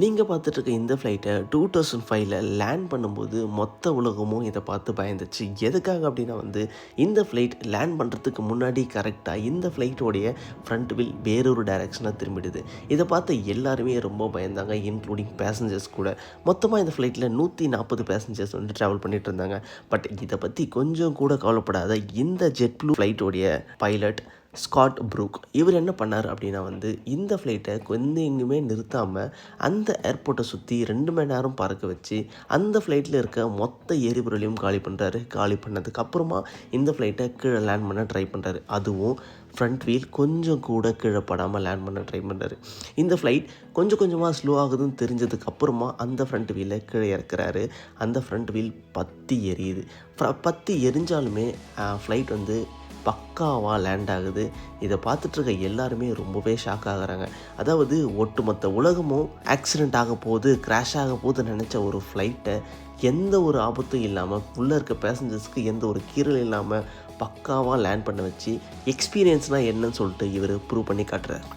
நீங்கள் பார்த்துட்ருக்க இந்த ஃப்ளைட்டை 2005ல் லேண்ட் பண்ணும்போது மொத்த உலகமும் இதை பார்த்து பயந்துச்சு. எதுக்காக அப்படின்னா இந்த ஃப்ளைட் லேண்ட் பண்ணுறதுக்கு முன்னாடி கரெக்டாக இந்த ஃப்ளைட்டோடைய ஃப்ரண்ட் வீல் வேறொரு டைரெக்ஷனாக திரும்பிடுது. இதை பார்த்து எல்லாருமே ரொம்ப பயந்தாங்க, இன்க்ளூடிங் பேசஞ்சர்ஸ் கூட. மொத்தமாக இந்த ஃப்ளைட்டில் 140 பேசஞ்சர்ஸ் ட்ராவல் பண்ணிட்டு இருந்தாங்க. பட் இதை பற்றி கொஞ்சம் கூட கவலைப்படாத இந்த ஜெட் ப்ளூ ஃப்ளைட்டோடைய பைலட் ஸ்காட் ப்ரூக் இவர் என்ன பண்ணார் அப்படின்னா இந்த ஃப்ளைட்டை கொஞ்சம் எங்குமே நிறுத்தாமல் அந்த ஏர்போர்ட்டை சுற்றி 2 மணி நேரம் பறக்க வச்சு அந்த ஃப்ளைட்டில் இருக்க மொத்த எரிபொருளையும் காலி பண்ணுறாரு. காலி பண்ணதுக்கு அப்புறமா இந்த ஃப்ளைட்டை கீழே லேண்ட் பண்ண ட்ரை பண்ணுறாரு. அதுவும் ஃப்ரண்ட் வீல் கொஞ்சம் கூட கீழே படாமல் லேண்ட் பண்ண ட்ரை பண்ணுறாரு. இந்த ஃப்ளைட் கொஞ்சம் கொஞ்சமாக ஸ்லோ ஆகுதுன்னு தெரிஞ்சதுக்கு அப்புறமா அந்த ஃப்ரண்ட் வீலை கீழே இறக்குறாரு. அந்த ஃப்ரண்ட் வீல் பற்றி எரியுது. பற்றி எரிஞ்சாலுமே ஃப்ளைட் பக்காவாக லேண்ட் ஆகுது. இதை பார்த்துட்ருக்க எல்லாருமே ரொம்பவே ஷாக் ஆகுறாங்க. அதாவது ஒட்டுமொத்த உலகமும் ஆக்சிடெண்ட் ஆக போகுது, கிராஷ் ஆக போகுதுன்னு நினச்ச ஒரு ஃப்ளைட்டை எந்த ஒரு ஆபத்தும் இல்லாமல், உள்ளே இருக்க பேசஞ்சர்ஸ்க்கு எந்த ஒரு கீறல் இல்லாமல் பக்காவாக லேண்ட் பண்ண வச்சு எக்ஸ்பீரியன்ஸ்னால் என்னன்னு சொல்லிட்டு இவர் ப்ரூவ் பண்ணி காட்டுறார்.